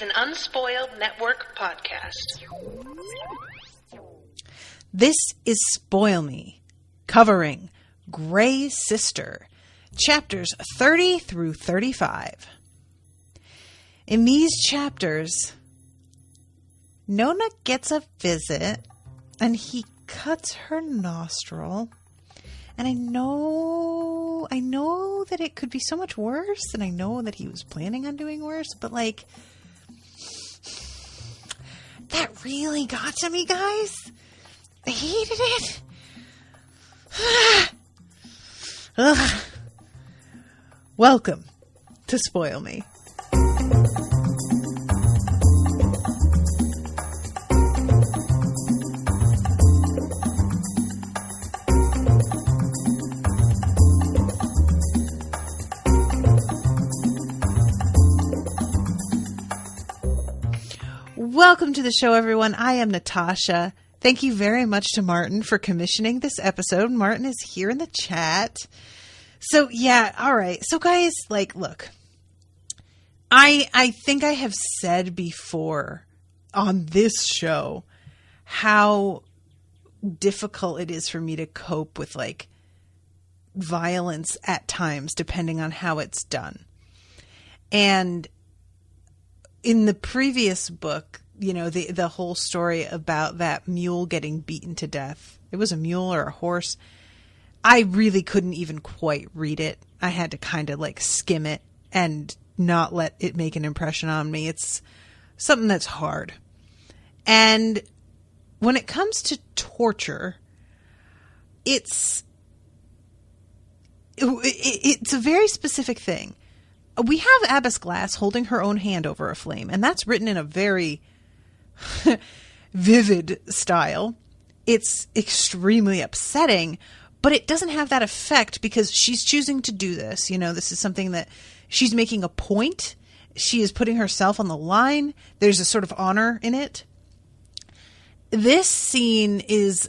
an Unspoiled Network podcast. This is Spoil Me, covering Grey Sister, chapters 30 through 35. In these chapters, Nona gets a visit, and he cuts her nostril. And I know that it could be so much worse, and I know that he was planning on doing worse, but like, that really got to me, guys. I hated it. Ugh. Welcome to Spoil Me. Welcome to the show, everyone. I am Natasha. Thank you very much to Martin for commissioning this episode. Martin is here in the chat. So, yeah, all right. So, guys, like, look, I think I have said before on this show how difficult it is for me to cope with, like, violence at times, depending on how it's done. And in the previous book, you know, the whole story about that mule getting beaten to death. It was a mule or a horse. I really couldn't even quite read it. I had to kind of like skim it and not let it make an impression on me. It's something that's hard. And when it comes to torture, it's a very specific thing. We have Abbess Glass holding her own hand over a flame, and that's written in a very vivid style. It's extremely upsetting, but it doesn't have that effect because she's choosing to do this. You know, this is something that she's making a point. She is putting herself on the line. There's a sort of honor in it. This scene is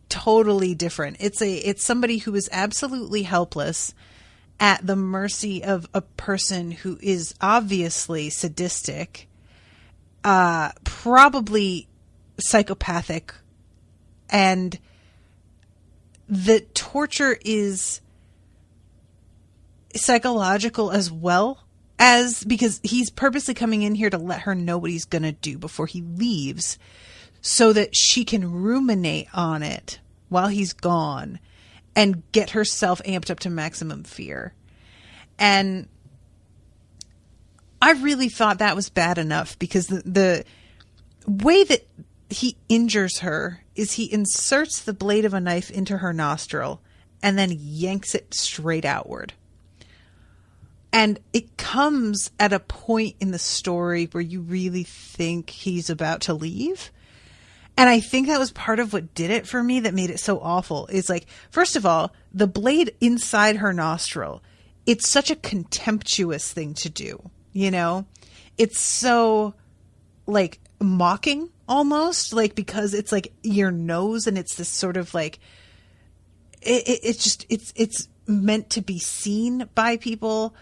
totally different. It's somebody who is absolutely helpless at the mercy of a person who is obviously sadistic, probably psychopathic, and the torture is psychological as well, as because he's purposely coming in here to let her know what he's going to do before he leaves so that she can ruminate on it while he's gone and get herself amped up to maximum fear. And I really thought that was bad enough because the way that he injures her is he inserts the blade of a knife into her nostril and then yanks it straight outward. And it comes at a point in the story where you really think he's about to leave. And I think that was part of what did it for me that made it so awful. Is like, first of all, the blade inside her nostril, it's such a contemptuous thing to do, you know? It's so, like, mocking almost, like, because it's, like, your nose and it's this sort of, like, it's meant to be seen by people.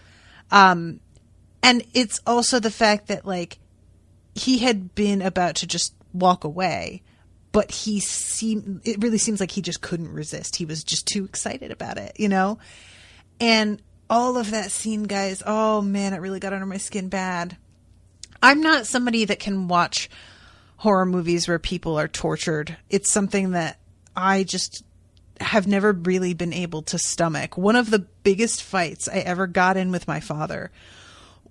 And it's also the fact that, like, he had been about to just walk away, but it really seems like he just couldn't resist. He was just too excited about it, you know? And all of that scene, guys, oh man, it really got under my skin bad. I'm not somebody that can watch horror movies where people are tortured. It's something that I just have never really been able to stomach. One of the biggest fights I ever got in with my father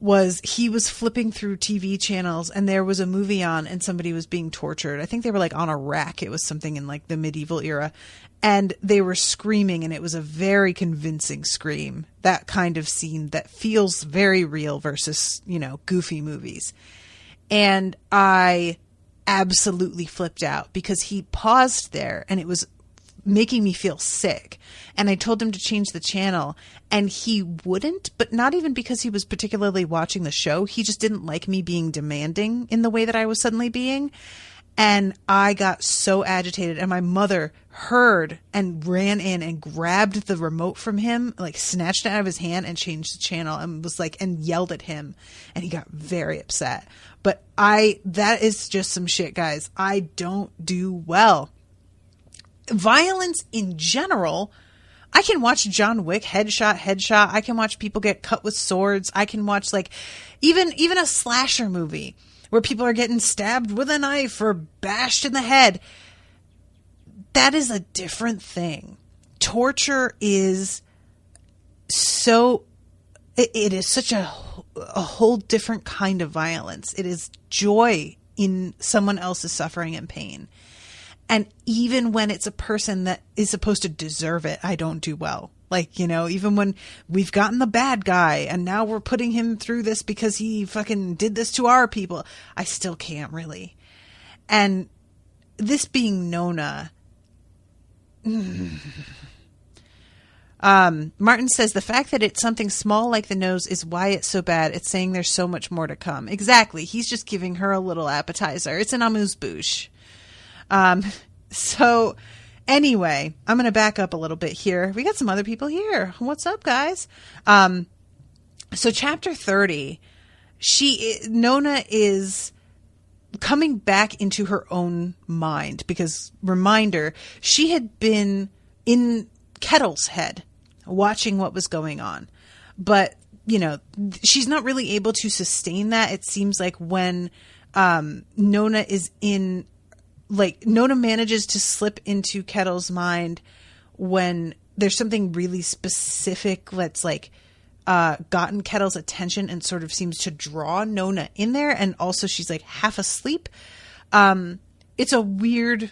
was he was flipping through TV channels and there was a movie on and somebody was being tortured. I think they were like on a rack. It was something in like the medieval era. And they were screaming and it was a very convincing scream. That kind of scene that feels very real versus, you know, goofy movies. And I absolutely flipped out because he paused there and it was making me feel sick. And I told him to change the channel and he wouldn't, but not even because he was particularly watching the show. He just didn't like me being demanding in the way that I was suddenly being. And I got so agitated, and my mother heard and ran in and grabbed the remote from him, like snatched it out of his hand and changed the channel, and was like, and yelled at him, and he got very upset. But that is just some shit, guys. I don't do well. Violence in general. I can watch John Wick, headshot. I can watch people get cut with swords. I can watch like even a slasher movie where people are getting stabbed with a knife or bashed in the head. That is a different thing. Torture is it is such a whole different kind of violence. It is joy in someone else's suffering and pain. And even when it's a person that is supposed to deserve it, I don't do well. Like, even when we've gotten the bad guy and now we're putting him through this because he fucking did this to our people, I still can't really. And this being Nona, Martin says the fact that it's something small like the nose is why it's so bad. It's saying there's so much more to come. Exactly. He's just giving her a little appetizer. It's an amuse-bouche. So anyway, I'm going to back up a little bit here. We got some other people here. What's up, guys? So chapter 30, Nona is coming back into her own mind because, reminder, she had been in Kettle's head watching what was going on. But, she's not really able to sustain that. It seems like when Nona is in... Like, Nona manages to slip into Kettle's mind when there's something really specific that's, like, gotten Kettle's attention and sort of seems to draw Nona in there. And also she's, like, half asleep. It's a weird...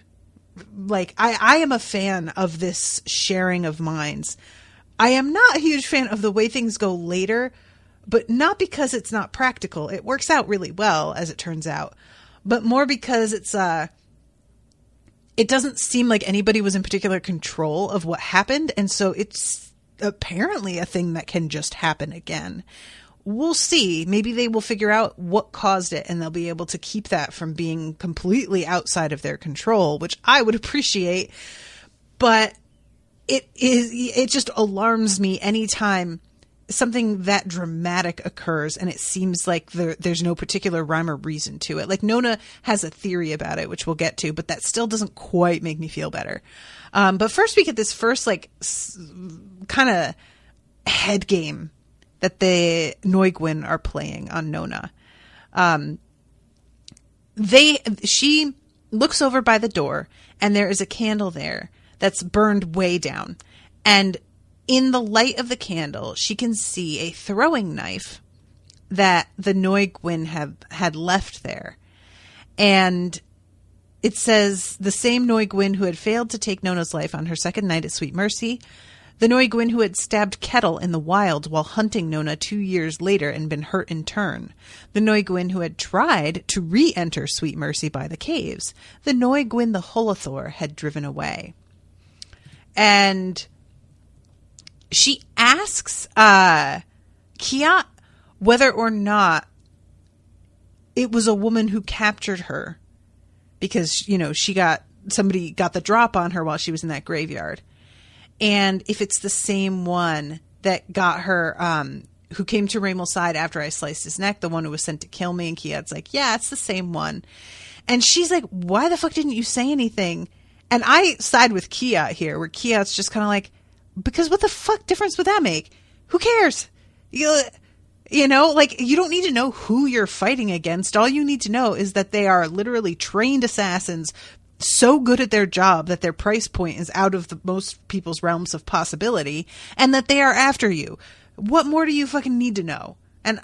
Like, I am a fan of this sharing of minds. I am not a huge fan of the way things go later, but not because it's not practical. It works out really well, as it turns out. But more because it's... It doesn't seem like anybody was in particular control of what happened. And so it's apparently a thing that can just happen again. We'll see. Maybe they will figure out what caused it and they'll be able to keep that from being completely outside of their control, which I would appreciate. But it just alarms me anytime something that dramatic occurs and it seems like there's no particular rhyme or reason to it. Like, Nona has a theory about it, which we'll get to, but that still doesn't quite make me feel better. But first we get this first, like, kind of head game that the Noigwin are playing on Nona. She looks over by the door and there is a candle there that's burned way down. And in the light of the candle, she can see a throwing knife that the Noigwin had left there. And it says, the same Noigwin who had failed to take Nona's life on her second night at Sweet Mercy, the Noigwin who had stabbed Kettle in the wild while hunting Nona 2 years later and been hurt in turn, the Noigwin who had tried to re-enter Sweet Mercy by the caves, the Noigwin the Holothor had driven away. And she asks Kiat whether or not it was a woman who captured her because, somebody got the drop on her while she was in that graveyard. And if it's the same one that got her, who came to Ramel's side after I sliced his neck, the one who was sent to kill me. And Kiat's like, yeah, it's the same one. And she's like, why the fuck didn't you say anything? And I side with Kiat here, where Kiat's just kind of like, because what the fuck difference would that make? Who cares? You don't need to know who you're fighting against. All you need to know is that they are literally trained assassins, so good at their job that their price point is out of most people's realms of possibility, and that they are after you. What more do you fucking need to know? And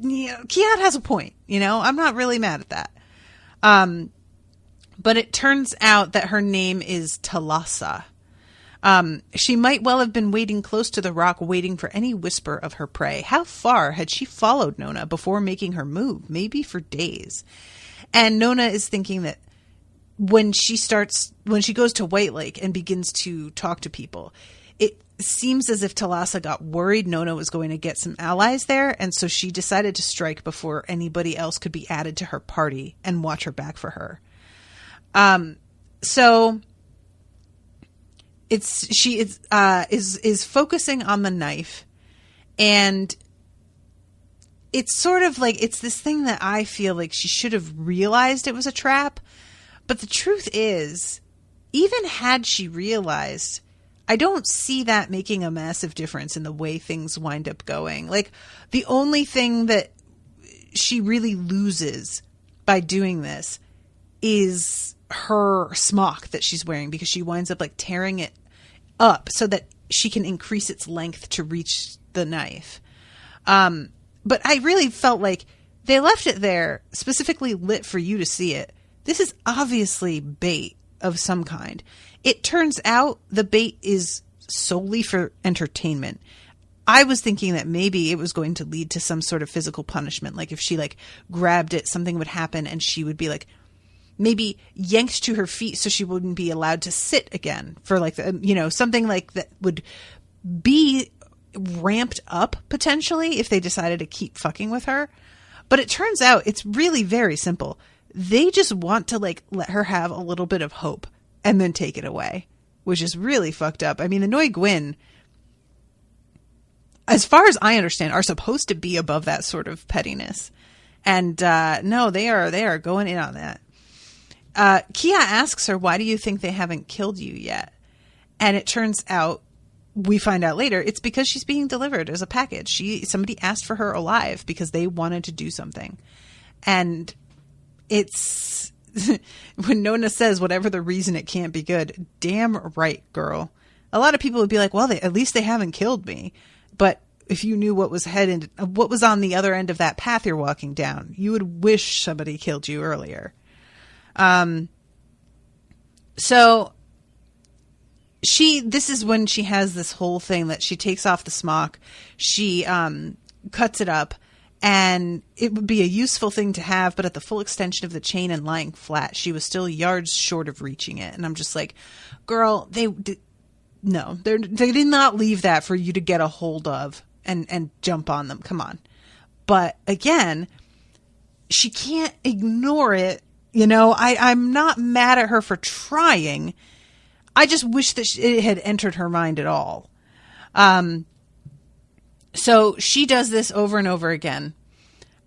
Kiat has a point. I'm not really mad at that. But it turns out that her name is Thalassa. She might well have been waiting close to the rock, waiting for any whisper of her prey. How far had she followed Nona before making her move? Maybe for days. And Nona is thinking that when she goes to White Lake and begins to talk to people, it seems as if Thalassa got worried Nona was going to get some allies there. And so she decided to strike before anybody else could be added to her party and watch her back for her. So she is focusing on the knife, and it's sort of like, it's this thing that I feel like she should have realized it was a trap. But the truth is, even had she realized, I don't see that making a massive difference in the way things wind up going. Like, the only thing that she really loses by doing this is her smock that she's wearing, because she winds up like tearing it up so that she can increase its length to reach the knife. But I really felt like they left it there specifically lit for you to see it. This is obviously bait of some kind. It turns out the bait is solely for entertainment. I was thinking that maybe it was going to lead to some sort of physical punishment. Like if she like grabbed it, something would happen and she would be like maybe yanked to her feet so she wouldn't be allowed to sit again for like, something like that would be ramped up potentially if they decided to keep fucking with her. But it turns out it's really very simple. They just want to like let her have a little bit of hope and then take it away, which is really fucked up. I mean, the Noi Gwyn, as far as I understand, are supposed to be above that sort of pettiness. And no, they are going in on that. Kia asks her, why do you think they haven't killed you yet? And it turns out, we find out later, it's because she's being delivered as a package. Somebody asked for her alive because they wanted to do something. And it's when Nona says whatever the reason it can't be good, damn right, girl. A lot of people would be like, well, at least they haven't killed me. But if you knew what was on the other end of that path you're walking down, you would wish somebody killed you earlier. So this is when she has this whole thing that she takes off the smock, she cuts it up, and it would be a useful thing to have, but at the full extension of the chain and lying flat, she was still yards short of reaching it. And I'm just like, girl, they did not leave that for you to get a hold of and jump on them. Come on. But again, she can't ignore it. I'm not mad at her for trying. I just wish that it had entered her mind at all. So she does this over and over again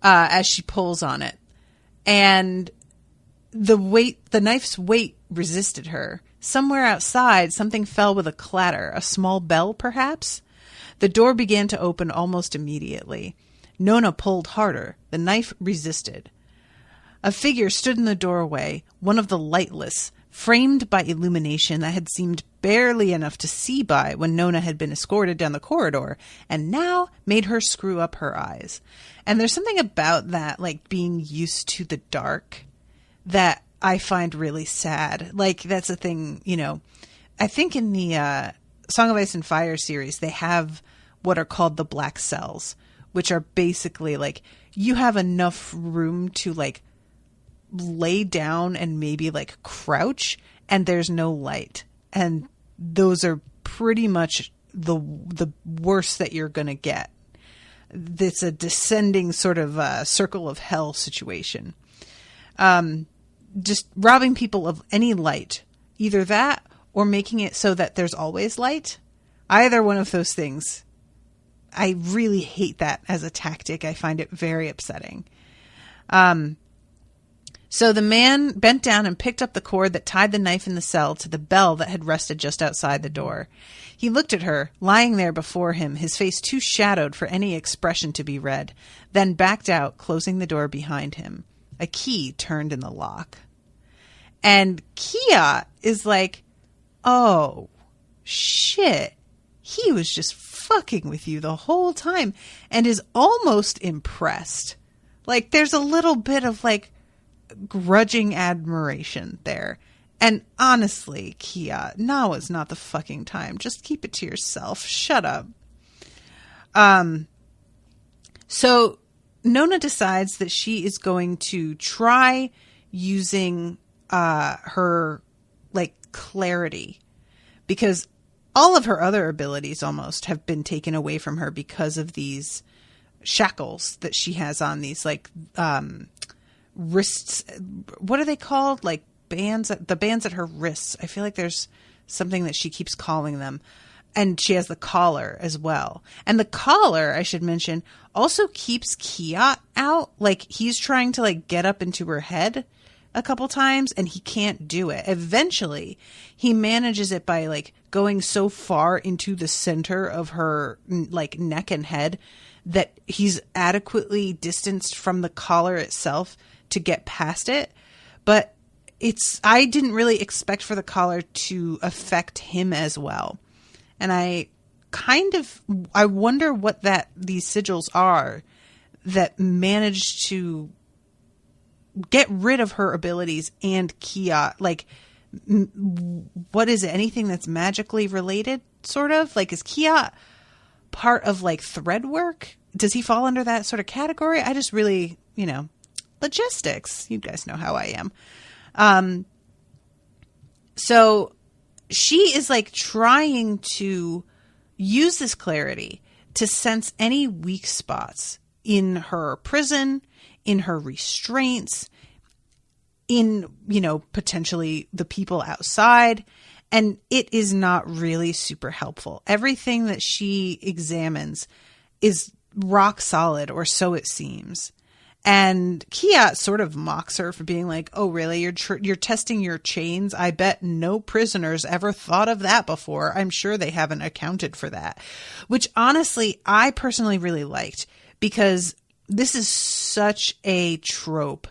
as she pulls on it. And the knife's weight resisted her. Somewhere outside, something fell with a clatter, a small bell perhaps. The door began to open almost immediately. Nona pulled harder. The knife resisted. A figure stood in the doorway, one of the lightless, framed by illumination that had seemed barely enough to see by when Nona had been escorted down the corridor, and now made her screw up her eyes. And there's something about that, like being used to the dark, that I find really sad. Like, that's a thing, I think in the Song of Ice and Fire series, they have what are called the black cells, which are basically like, you have enough room to like lay down and maybe like crouch, and there's no light, and those are pretty much the worst that you're gonna get. It's a descending sort of circle of hell situation. Just robbing people of any light, either that or making it so that there's always light. Either one of those things. I really hate that as a tactic. I find it very upsetting. So the man bent down and picked up the cord that tied the knife in the cell to the bell that had rested just outside the door. He looked at her, lying there before him, his face too shadowed for any expression to be read, then backed out, closing the door behind him. A key turned in the lock. And Kia is like, oh, shit. He was just fucking with you the whole time, and is almost impressed. Like, there's a little bit of like grudging admiration there. And honestly, Kia, now is not the fucking time. Just keep it to yourself. Shut up. So Nona decides that she is going to try using her like clarity, because all of her other abilities almost have been taken away from her because of these shackles that she has on, these like wrists. What are they called? Like bands at her wrists. I feel like there's something that she keeps calling them. And she has the collar as well. And the collar, I should mention, also keeps Kiat out. Like, he's trying to, like, get up into her head a couple times, and he can't do it. Eventually, he manages it by, like, going so far into the center of her, like, neck and head that he's adequately distanced from the collar itself to get past it. But I didn't really expect for the collar to affect him as well. And I wonder what these sigils are that managed to get rid of her abilities and Kiat. Like, what is it? Anything that's magically related, sort of? Like, is Kiat part of, like, thread work? Does he fall under that sort of category? I just really, logistics. You guys know how I am. So she is, like, trying to use this clarity to sense any weak spots in her prison, in her restraints, in, potentially the people outside. And it is not really super helpful. Everything that she examines is rock solid, or so it seems. And Kiat sort of mocks her for being like, oh, really? You're testing your chains? I bet no prisoners ever thought of that before. I'm sure they haven't accounted for that. Which, honestly, I personally really liked, because this is such a trope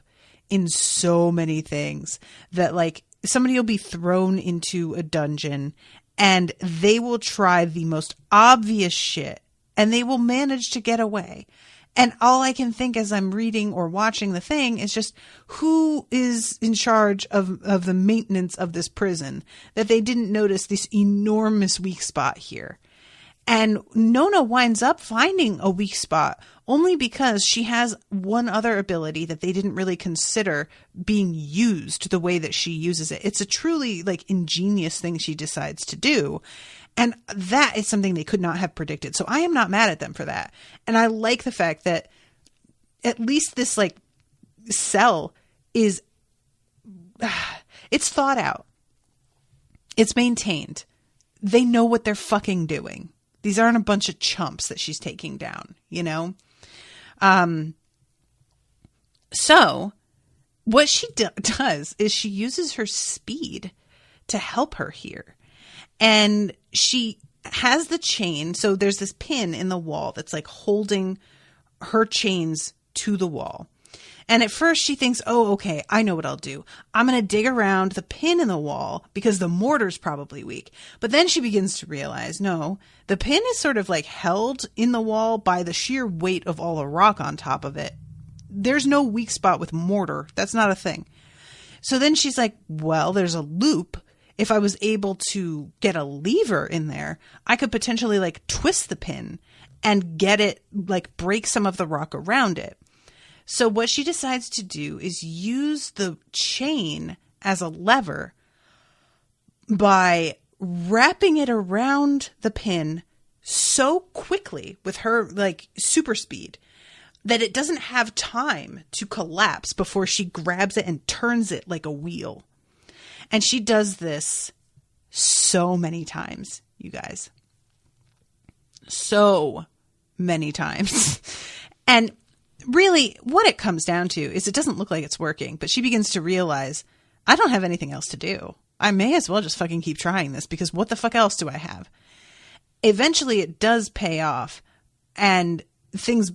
in so many things that, like, somebody will be thrown into a dungeon and they will try the most obvious shit and they will manage to get away. And all I can think as I'm reading or watching the thing is just, who is in charge of the maintenance of this prison that they didn't notice this enormous weak spot here? And Nona winds up finding a weak spot only because she has one other ability that they didn't really consider being used the way that she uses it. It's a truly, like, ingenious thing she decides to do. And that is something they could not have predicted. So I am not mad at them for that. And I like the fact that at least this, like, cell is, it's thought out. It's maintained. They know what they're fucking doing. These aren't a bunch of chumps that she's taking down, So what she does is she uses her speed to help her here. And she has the chain. So there's this pin in the wall that's, like, holding her chains to the wall. And at first she thinks, oh, okay, I know what I'll do. I'm going to dig around the pin in the wall because the mortar's probably weak. But then she begins to realize, no, the pin is sort of, like, held in the wall by the sheer weight of all the rock on top of it. There's no weak spot with mortar. That's not a thing. So then she's like, well, there's a loop. If I was able to get a lever in there, I could potentially, like, twist the pin and get it, like, break some of the rock around it. So what she decides to do is use the chain as a lever by wrapping it around the pin so quickly with her, like, super speed that it doesn't have time to collapse before she grabs it and turns it like a wheel. And she does this so many times, you guys. So many times. And really, what it comes down to is it doesn't look like it's working, but she begins to realize, I don't have anything else to do. I may as well just fucking keep trying this, because what the fuck else do I have? Eventually it does pay off, and things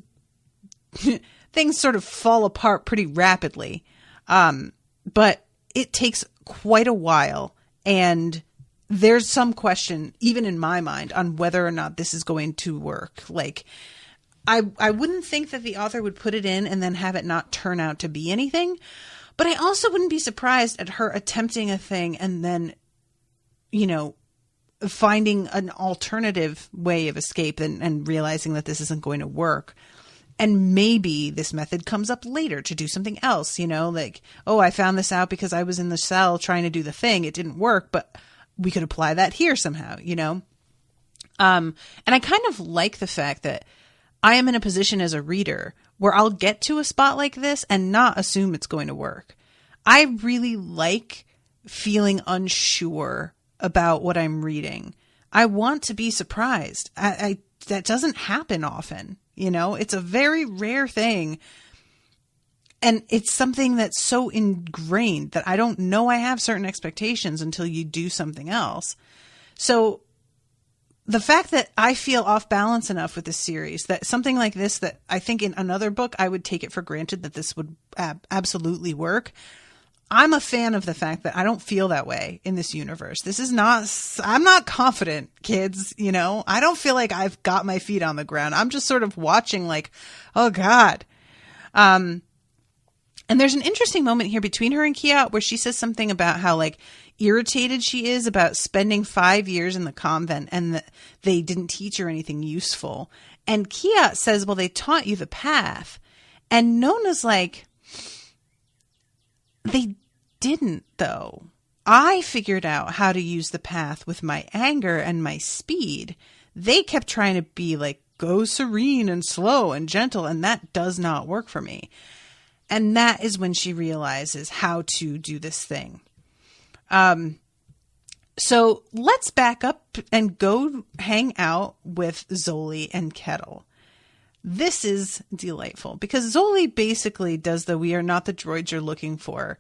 sort of fall apart pretty rapidly. But it takes quite a while, and there's some question, even in my mind, on whether or not this is going to work. Like, I wouldn't think that the author would put it in and then have it not turn out to be anything. But I also wouldn't be surprised at her attempting a thing and then, finding an alternative way of escape and realizing that this isn't going to work. And maybe this method comes up later to do something else, like, oh, I found this out because I was in the cell trying to do the thing. It didn't work, but we could apply that here somehow, And I kind of like the fact that I am in a position as a reader where I'll get to a spot like this and not assume it's going to work. I really like feeling unsure about what I'm reading. I want to be surprised. That doesn't happen often, you know? It's a very rare thing. And it's something that's so ingrained that I don't know I have certain expectations until you do something else. So the fact that I feel off balance enough with this series, that something like this, that I think in another book, I would take it for granted that this would absolutely work. I'm a fan of the fact that I don't feel that way in this universe. I'm not confident, kids, you know, I don't feel like I've got my feet on the ground. I'm just sort of watching like, oh God. And there's an interesting moment here between her and Kia where she says something about how like irritated she is about spending 5 years in the convent and that they didn't teach her anything useful. And Kia says, well, they taught you the path. And Nona's like, they didn't, though. I figured out how to use the path with my anger and my speed. They kept trying to be like, go serene and slow and gentle, and that does not work for me. And that is when she realizes how to do this thing. So let's back up and go hang out with Zoli and Kettle. This is delightful because Zoli basically does the "we are not the droids you're looking for."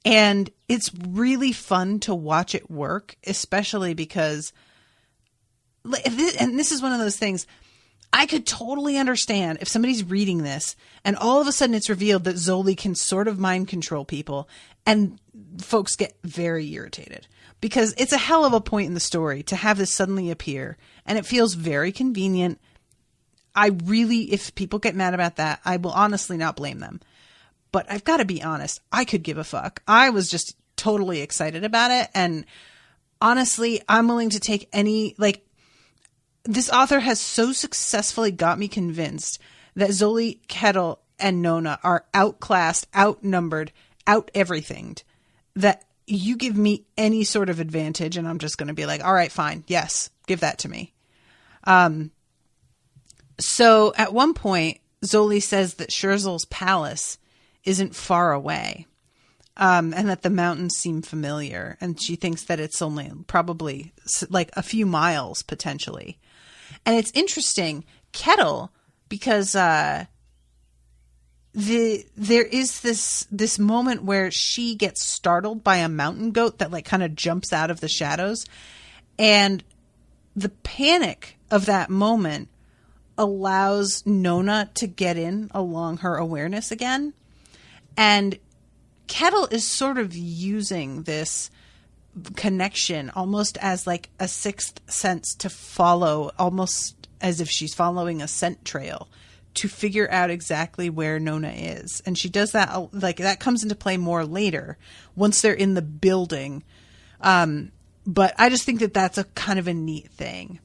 And it's really fun to watch it work, especially because, and this is one of those things, I could totally understand if somebody's reading this and all of a sudden it's revealed that Zoli can sort of mind control people and folks get very irritated because it's a hell of a point in the story to have this suddenly appear and it feels very convenient. If people get mad about that, I will honestly not blame them. But I've got to be honest, I could give a fuck. I was just totally excited about it. And honestly, I'm willing to take any, like, this author has so successfully got me convinced that Zoli, Kettle, and Nona are outclassed, outnumbered, out-everythinged, that you give me any sort of advantage and I'm just going to be like, all right, fine. Yes, give that to me. So at one point, Zoli says that Scherzel's palace isn't far away, and that the mountains seem familiar. And she thinks that it's only probably like a few miles potentially. And it's interesting, Kettle, because there is this moment where she gets startled by a mountain goat that like kind of jumps out of the shadows. And the panic of that moment allows Nona to get in along her awareness again. And Kettle is sort of using this connection almost as like a sixth sense to follow, almost as if she's following a scent trail to figure out exactly where Nona is. And she does that, like that comes into play more later once they're in the building. But I just think that that's a kind of a neat thing.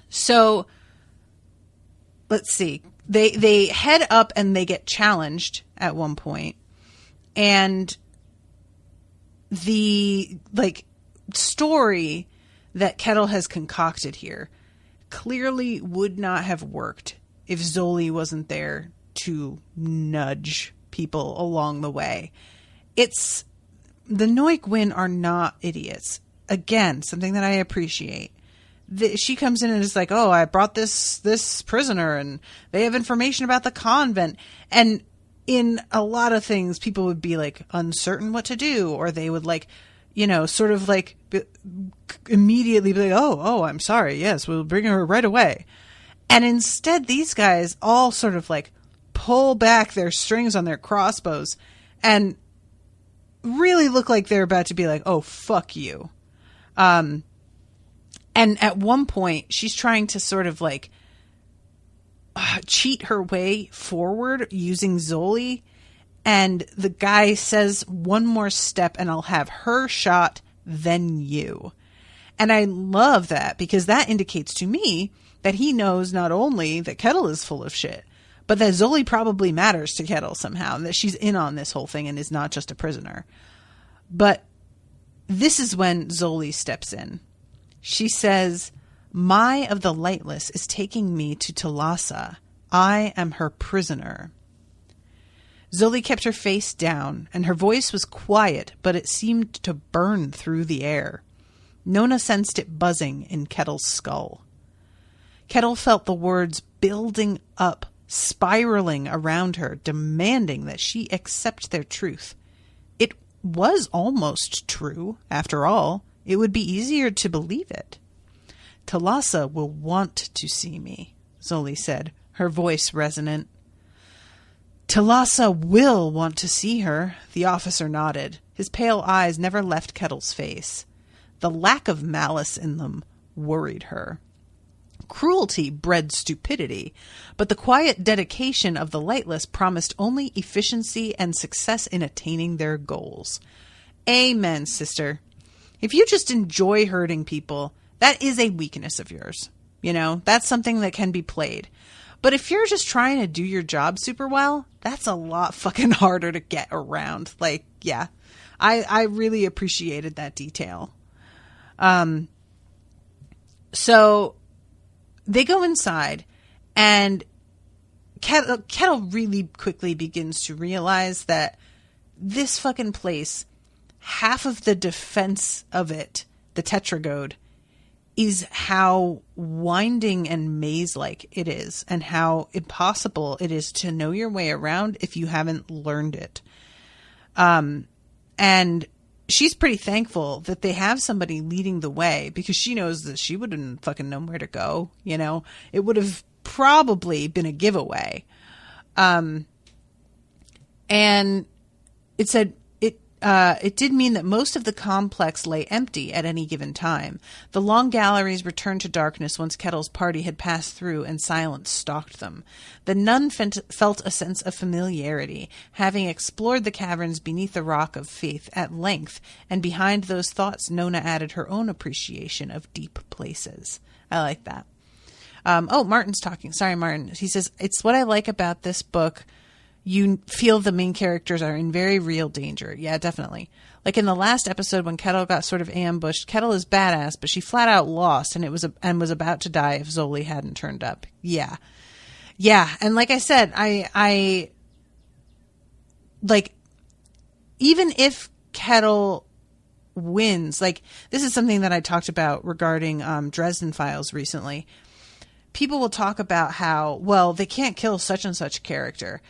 So let's see. They head up and they get challenged at one point. And the like story that Kettle has concocted here clearly would not have worked if Zoli wasn't there to nudge people along the way. It's the Noi Gwyn are not idiots. Again, something that I appreciate. She comes in and is like, oh, I brought this prisoner and they have information about the convent. And in a lot of things, people would be like uncertain what to do, or they would like, you know, sort of like immediately be like, oh, I'm sorry. Yes, we'll bring her right away. And instead, these guys all sort of like pull back their strings on their crossbows and really look like they're about to be like, oh, fuck you. And at one point, she's trying to sort of like cheat her way forward using Zoli. And the guy says, one more step and I'll have her shot, then you. And I love that because that indicates to me that he knows not only that Kettle is full of shit, but that Zoli probably matters to Kettle somehow, and that she's in on this whole thing and is not just a prisoner. But this is when Zoli steps in. She says, "Mai of the Lightless is taking me to Talassa. I am her prisoner." Zoli kept her face down, and her voice was quiet, but it seemed to burn through the air. Nona sensed it buzzing in Kettle's skull. Kettle felt the words building up, spiraling around her, demanding that she accept their truth. It was almost true, after all. It would be easier to believe it. Thalassa will want to see me, Zoli said, her voice resonant. Thalassa will want to see her, the officer nodded. His pale eyes never left Kettle's face. The lack of malice in them worried her. Cruelty bred stupidity, but the quiet dedication of the Lightless promised only efficiency and success in attaining their goals. Amen, sister. If you just enjoy hurting people, that is a weakness of yours. You know, that's something that can be played. But if you're just trying to do your job super well, that's a lot fucking harder to get around. Like, yeah, I really appreciated that detail. So they go inside, and Kettle really quickly begins to realize that this fucking place, half of the defense of it, the Tetragode, is how winding and maze-like it is, and how impossible it is to know your way around if you haven't learned it. And she's pretty thankful that they have somebody leading the way, because she knows that she wouldn't fucking know where to go. You know, it would have probably been a giveaway. And it said, it did mean that most of the complex lay empty at any given time. The long galleries returned to darkness once Kettle's party had passed through and silence stalked them. The nun felt a sense of familiarity, having explored the caverns beneath the rock of faith at length, and behind those thoughts Nona added her own appreciation of deep places. I like that. Martin's talking. Sorry, Martin. He says, it's what I like about this book. You feel the main characters are in very real danger. Yeah, definitely. Like in the last episode when Kettle got sort of ambushed, Kettle is badass, but she flat out lost and was about to die if Zoli hadn't turned up. Yeah. Yeah. And like I said, I like, even if Kettle wins, like this is something that I talked about regarding Dresden Files recently. People will talk about how, well, they can't kill such and such character.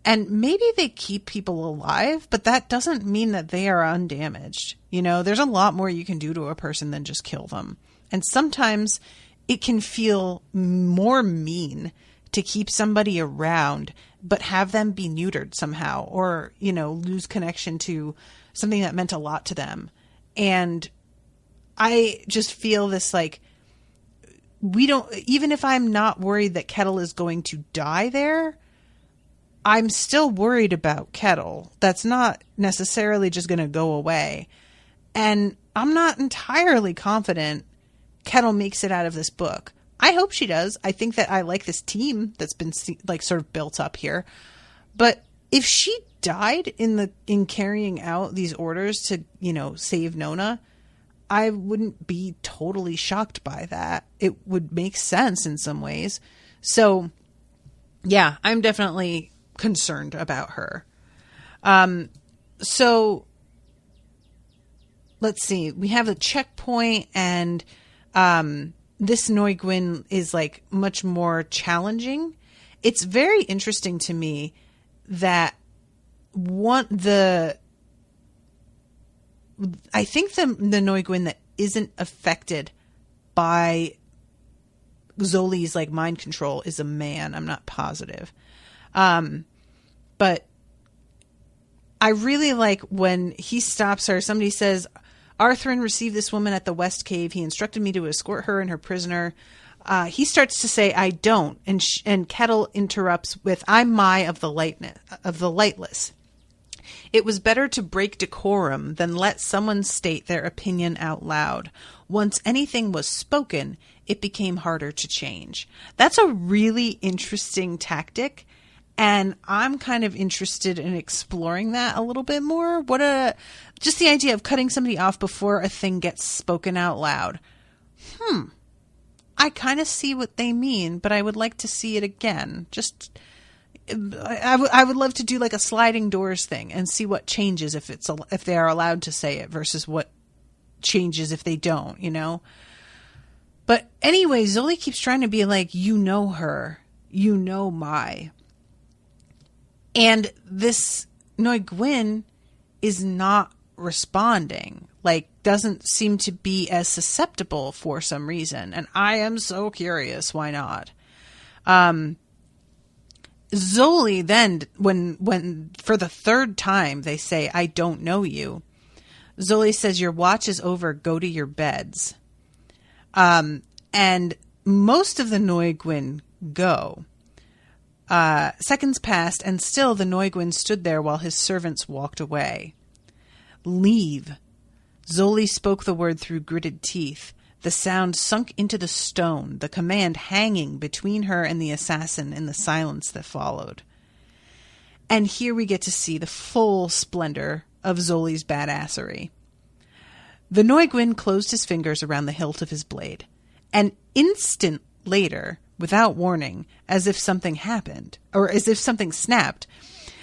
And maybe they keep people alive, but that doesn't mean that they are undamaged. You know, there's a lot more you can do to a person than just kill them. And sometimes it can feel more mean to keep somebody around, but have them be neutered somehow, or, you know, lose connection to something that meant a lot to them. And I just feel this, like, even if I'm not worried that Kettle is going to die there, I'm still worried about Kettle. That's not necessarily just going to go away. And I'm not entirely confident Kettle makes it out of this book. I hope she does. I think that I like this team that's been like sort of built up here. But if she died in carrying out these orders to, you know, save Nona, I wouldn't be totally shocked by that. It would make sense in some ways. So yeah, I'm definitely concerned about her. So let's see. We have a checkpoint, and this Nguyen is like much more challenging. It's very interesting to me that I think the Nguyen that isn't affected by Zoli's like mind control is a man. I'm not positive. But I really like when he stops her. Somebody says, Arthur received this woman at the West Cave. He instructed me to escort her and her prisoner. He starts to say, I don't. And Kettle interrupts with, I'm Mai of the Lightless. It was better to break decorum than let someone state their opinion out loud. Once anything was spoken, it became harder to change. That's a really interesting tactic. And I'm kind of interested in exploring that a little bit more. Just the idea of cutting somebody off before a thing gets spoken out loud. I kind of see what they mean, but I would like to see it again. Just, I would love to do like a sliding doors thing and see what changes if they are allowed to say it versus what changes if they don't, you know? But anyway, Zoli keeps trying to be like, you know her, you know Mai. And this Noi Gwyn is not responding, like doesn't seem to be as susceptible for some reason. And I am so curious, why not? Zoli then, when for the third time they say, I don't know you, Zoli says, your watch is over, go to your beds. And most of the Noi Gwyn go. Seconds passed, and still the Noi Gwyn stood there while his servants walked away. Leave. Zoli spoke the word through gritted teeth. The sound sunk into the stone, the command hanging between her and the assassin in the silence that followed. And here we get to see the full splendor of Zoli's badassery. The Noi Gwyn closed his fingers around the hilt of his blade. An instant later, without warning, as if something happened, or as if something snapped,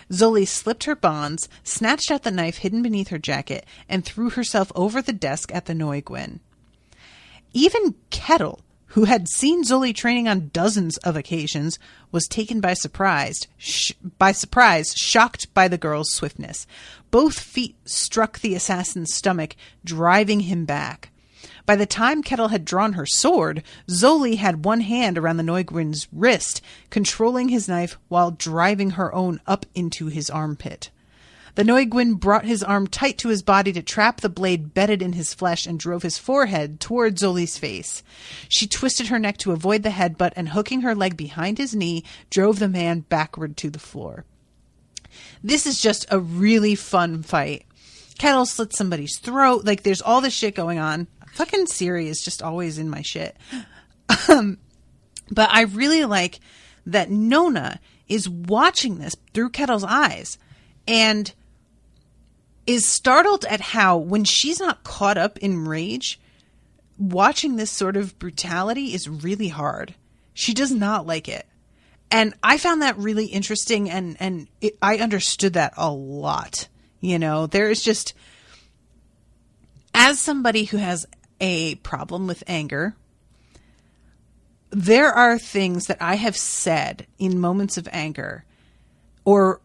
Zoli slipped her bonds, snatched out the knife hidden beneath her jacket, and threw herself over the desk at the Noi Gwyn. Even Kettle, who had seen Zoli training on dozens of occasions, was taken by surprise, shocked by the girl's swiftness. Both feet struck the assassin's stomach, driving him back. By the time Kettle had drawn her sword, Zoli had one hand around the Noi Gwyn's wrist, controlling his knife while driving her own up into his armpit. The Noi Gwyn brought his arm tight to his body to trap the blade bedded in his flesh and drove his forehead toward Zoli's face. She twisted her neck to avoid the headbutt and, hooking her leg behind his knee, drove the man backward to the floor. This is just a really fun fight. Kettle slits somebody's throat. Like, there's all this shit going on. Fucking Siri is just always in my shit. But I really like that Nona is watching this through Kettle's eyes and is startled at how, when she's not caught up in rage, watching this sort of brutality is really hard. She does not like it. And I found that really interesting, and I understood that a lot. You know, there is just, as somebody who has a problem with anger, there are things that I have said in moments of anger, or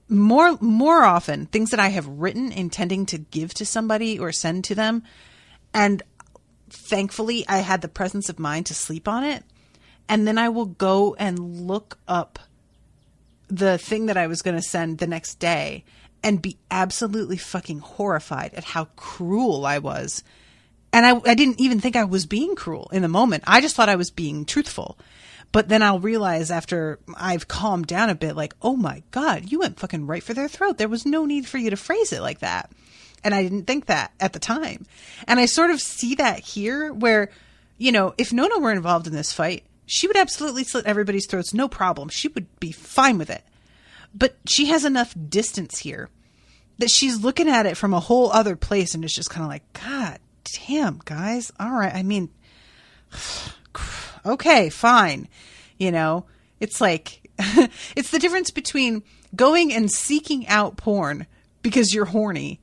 more often, things that I have written intending to give to somebody or send to them. And thankfully, I had the presence of mind to sleep on it. And then I will go and look up the thing that I was going to send the next day and be absolutely fucking horrified at how cruel I was. And I didn't even think I was being cruel in the moment. I just thought I was being truthful. But then I'll realize after I've calmed down a bit, like, oh my God, you went fucking right for their throat. There was no need for you to phrase it like that. And I didn't think that at the time. And I sort of see that here where, you know, if Nona were involved in this fight, she would absolutely slit everybody's throats. No problem. She would be fine with it. But she has enough distance here that she's looking at it from a whole other place and it's just kind of like, God damn, guys. All right. I mean, okay, fine. You know, it's like, it's the difference between going and seeking out porn because you're horny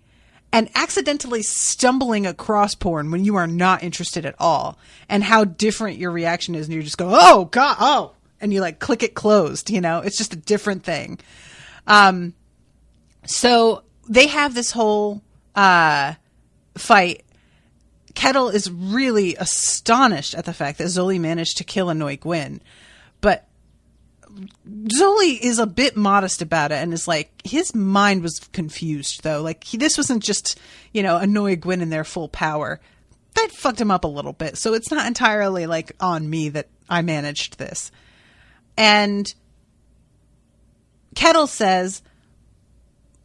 and accidentally stumbling across porn when you are not interested at all, and how different your reaction is. And you just go, oh God, oh, and you like click it closed, you know, it's just a different thing. So they have this whole, fight. Kettle is really astonished at the fact that Zoli managed to kill a Noi Gwyn, but Zoli is a bit modest about it and is like, his mind was confused though. Like this wasn't just, you know, a Noi Gwyn in their full power. That fucked him up a little bit. So it's not entirely like on me that I managed this. And Kettle says,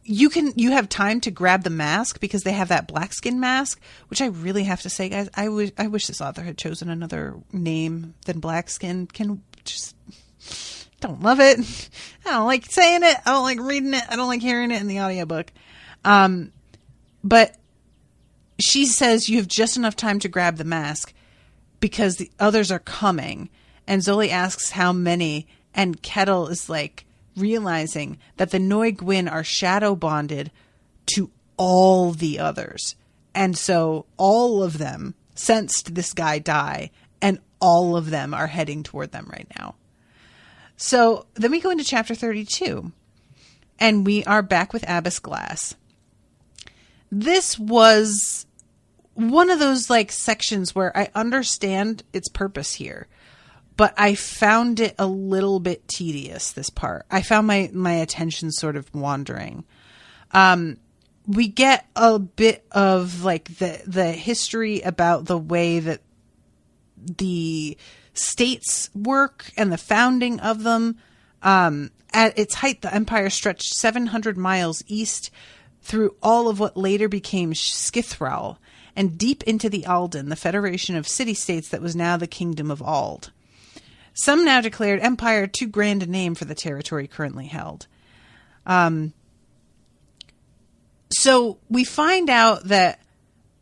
you have time to grab the mask because they have that black skin mask, which I really have to say, guys, I wish this author had chosen another name than black skin. Can just don't love it. I don't like saying it. I don't like reading it. I don't like hearing it in the audiobook. But she says you have just enough time to grab the mask because the others are coming. And Zoli asks how many, and Kettle is like, realizing that the Noi Gwyn are shadow bonded to all the others. And so all of them sensed this guy die, and all of them are heading toward them right now. So then we go into chapter 32, and we are back with Abbess Glass. This was one of those like sections where I understand its purpose here, but I found it a little bit tedious, this part. I found my attention sort of wandering. We get a bit of like the history about the way that the states work and the founding of them. At its height, the empire stretched 700 miles east through all of what later became Skithral and deep into the Alden, the federation of city-states that was now the Kingdom of Ald. Some now declared empire too grand a name for the territory currently held. So we find out that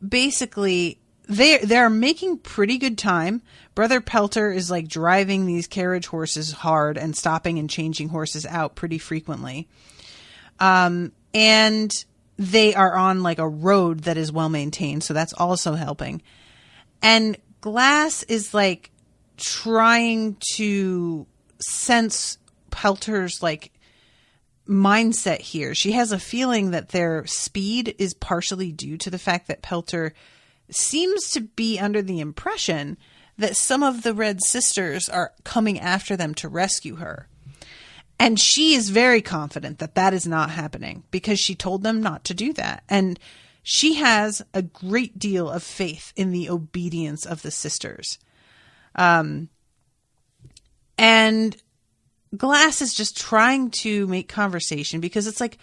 basically they're making pretty good time. Brother Pelter is like driving these carriage horses hard and stopping and changing horses out pretty frequently. And they are on like a road that is well maintained. So that's also helping. And Glass is like trying to sense Pelter's like mindset here. She has a feeling that their speed is partially due to the fact that Pelter seems to be under the impression that some of the Red Sisters are coming after them to rescue her. And she is very confident that that is not happening because she told them not to do that. And she has a great deal of faith in the obedience of the sisters. And Glass is just trying to make conversation because it's like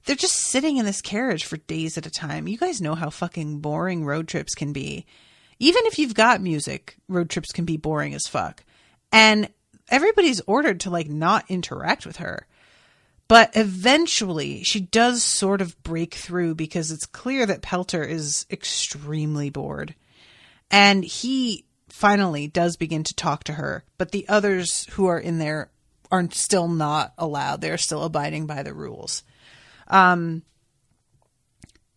they're just sitting in this carriage for days at a time. You guys know how fucking boring road trips can be. Even if you've got music, road trips can be boring as fuck. And everybody's ordered to like not interact with her. But eventually she does sort of break through because it's clear that Pelter is extremely bored. And he finally does begin to talk to her, but the others who are in there are still not allowed. They're still abiding by the rules.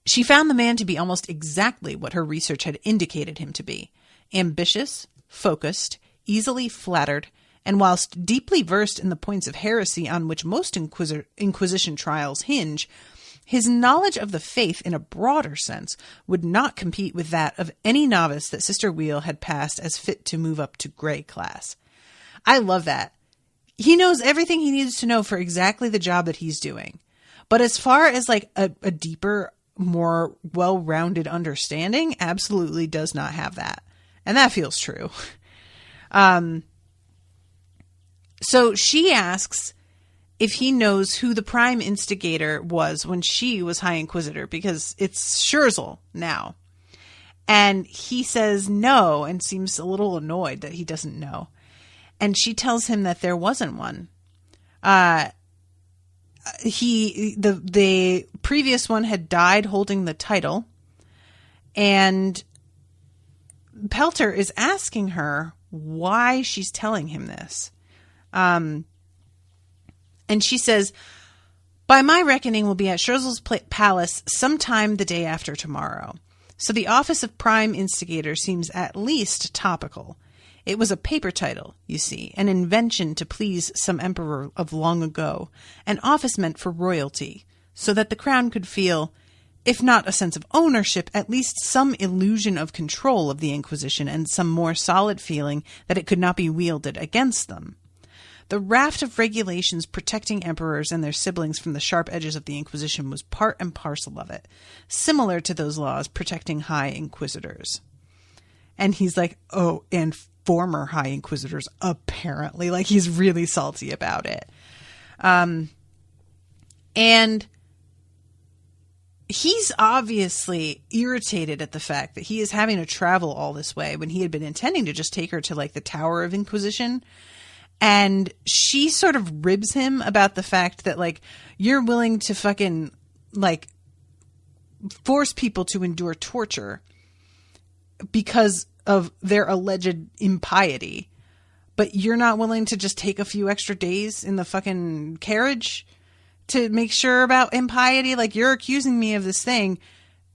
She found the man to be almost exactly what her research had indicated him to be. Ambitious, focused, easily flattered, and whilst deeply versed in the points of heresy on which most Inquisition trials hinge, his knowledge of the faith in a broader sense would not compete with that of any novice that Sister Wheel had passed as fit to move up to Grey class. I love that. He knows everything he needs to know for exactly the job that he's doing. But as far as like a deeper, more well-rounded understanding, absolutely does not have that. And that feels true. So she asks if he knows who the prime instigator was when she was High Inquisitor, because it's Scherzel now. And he says no and seems a little annoyed that he doesn't know. And she tells him that there wasn't one. The previous one had died holding the title, and Pelter is asking her why she's telling him this. And she says, by my reckoning, we'll be at Scherzel's palace sometime the day after tomorrow. So the office of prime instigator seems at least topical. It was a paper title, you see, an invention to please some emperor of long ago, an office meant for royalty, so that the crown could feel, if not a sense of ownership, at least some illusion of control of the Inquisition and some more solid feeling that it could not be wielded against them. The raft of regulations protecting emperors and their siblings from the sharp edges of the Inquisition was part and parcel of it, similar to those laws protecting High Inquisitors. And he's like, oh, and former High Inquisitors, apparently. Like, he's really salty about it. And he's obviously irritated at the fact that he is having to travel all this way when he had been intending to just take her to, like, the Tower of Inquisition. And she sort of ribs him about the fact that, like, you're willing to fucking, like, force people to endure torture because of their alleged impiety. but you're not willing to just take a few extra days in the fucking carriage to make sure about impiety? Like, you're accusing me of this thing.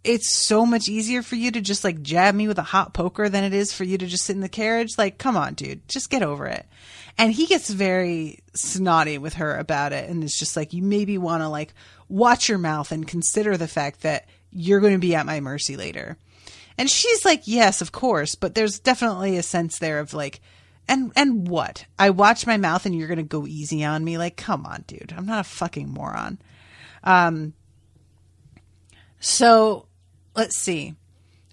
It's so much easier for you to just like jab me with a hot poker than it is for you to just sit in the carriage. Like, come on, dude, just get over it. And he gets very snotty with her about it. And it's just like, you maybe want to like watch your mouth and consider the fact that you're going to be at my mercy later. And she's like, yes, of course. But there's definitely a sense there of like, and what? I watch my mouth and you're going to go easy on me? Like, come on, dude. I'm not a fucking moron. So let's see.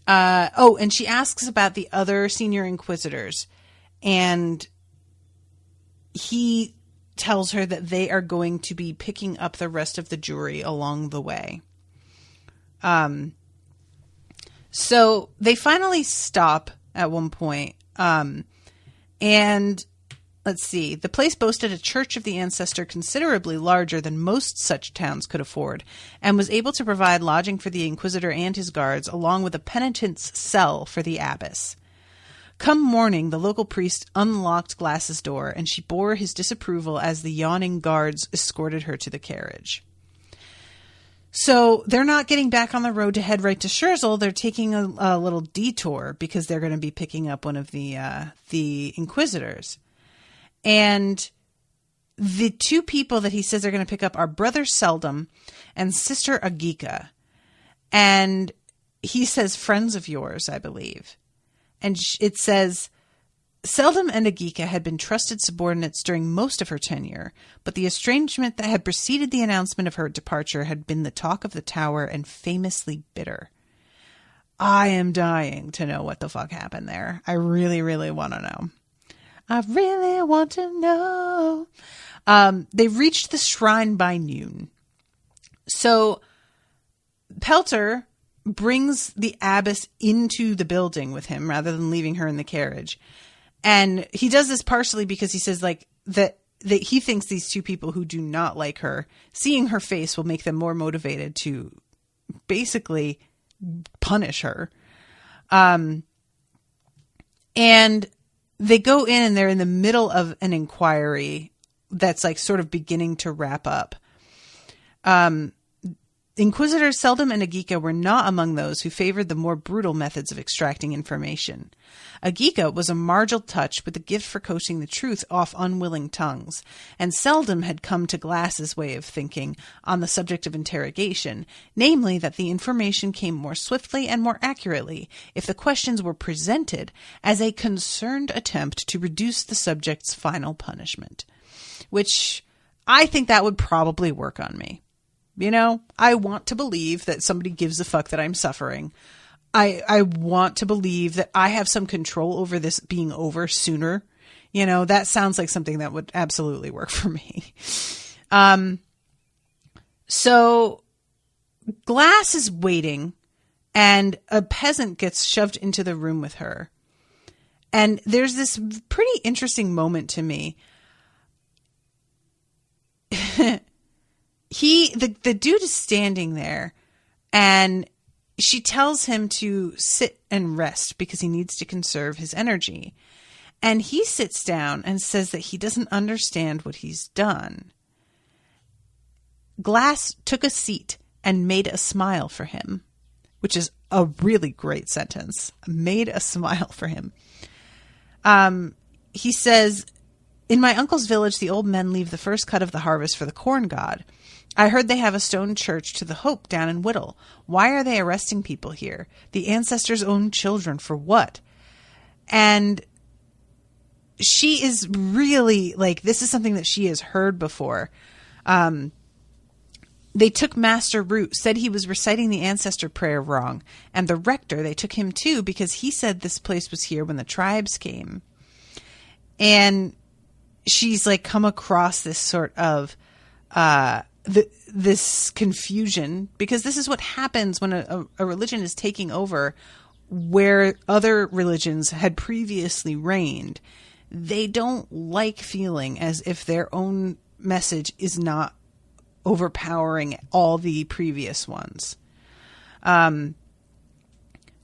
And she asks about the other senior inquisitors, and he tells her that they are going to be picking up the rest of the jury along the way. So they finally stop at one point. And let's see. The place boasted a church of the ancestor considerably larger than most such towns could afford, and was able to provide lodging for the inquisitor and his guards, along with a penitent's cell for the abbess. Come morning, the local priest unlocked Glass's door, and she bore his disapproval as the yawning guards escorted her to the carriage. So they're not getting back on the road to head right to Scherzel. They're taking a little detour because they're going to be picking up one of the inquisitors. And the two people that he says they're going to pick up are Brother Seldom and Sister Agika. And he says, friends of yours, I believe. And it says, Seldom and Agika had been trusted subordinates during most of her tenure, but the estrangement that had preceded the announcement of her departure had been the talk of the tower and famously bitter. I am dying to know what the fuck happened there. I really, really want to know. I really want to know. They reached the shrine by noon. So Pelter brings the abbess into the building with him rather than leaving her in the carriage. And he does this partially because he says like that he thinks these two people who do not like her, seeing her face will make them more motivated to basically punish her. And they go in and they're in the middle of an inquiry that's like sort of beginning to wrap up. Inquisitors Seldom and Agika were not among those who favored the more brutal methods of extracting information. Agika was a martial touch with a gift for coaxing the truth off unwilling tongues, and Seldom had come to Glass's way of thinking on the subject of interrogation, namely that the information came more swiftly and more accurately if the questions were presented as a concerned attempt to reduce the subject's final punishment. Which I think that would probably work on me. You know, I want to believe that somebody gives a fuck that I'm suffering. I want to believe that I have some control over this being over sooner. You know, that sounds like something that would absolutely work for me. So Glass is waiting and a peasant gets shoved into the room with her. And there's this pretty interesting moment to me. The dude is standing there and she tells him to sit and rest because he needs to conserve his energy. And he sits down and says that he doesn't understand what he's done. Glass took a seat and made a smile for him, which is a really great sentence. Made a smile for him. He says, in my uncle's village, the old men leave the first cut of the harvest for the corn god. I heard they have a stone church to the Hope down in Whittle. Why are they arresting people here? The ancestors' own children for what? And she is really like, this is something that she has heard before. They took Master Root, said he was reciting the ancestor prayer wrong. And the rector, they took him too because he said this place was here when the tribes came. And she's like come across this sort of this confusion, because this is what happens when a religion is taking over where other religions had previously reigned. They don't like feeling as if their own message is not overpowering all the previous ones.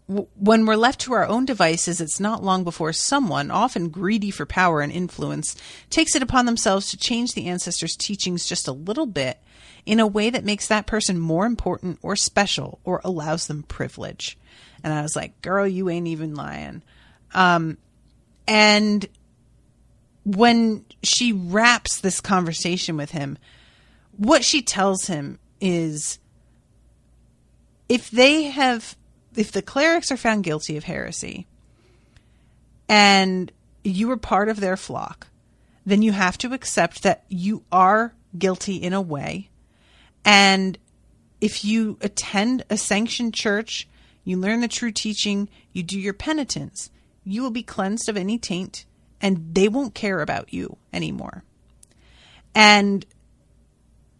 When we're left to our own devices, it's not long before someone, often greedy for power and influence, takes it upon themselves to change the ancestors' teachings just a little bit in a way that makes that person more important or special or allows them privilege. And I was like, girl, you ain't even lying. And when she wraps this conversation with him, what she tells him is, if the clerics are found guilty of heresy and you were part of their flock, then you have to accept that you are guilty in a way. And if you attend a sanctioned church, you learn the true teaching, you do your penitence, you will be cleansed of any taint and they won't care about you anymore. And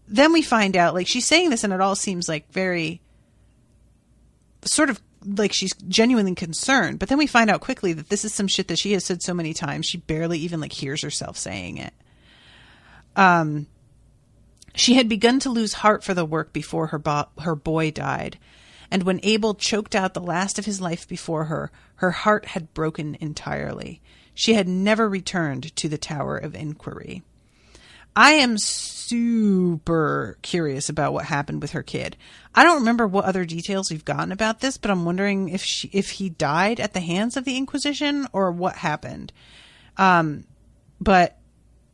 then we find out, like, she's saying this and it all seems like very sort of like she's genuinely concerned. But then we find out quickly that this is some shit that she has said so many times, she barely even like hears herself saying it. She had begun to lose heart for the work before her boy died. And when Abel choked out the last of his life before her, her heart had broken entirely. She had never returned to the Tower of Inquiry. I am super curious about what happened with her kid. I don't remember what other details we've gotten about this, but I'm wondering if he died at the hands of the Inquisition or what happened. But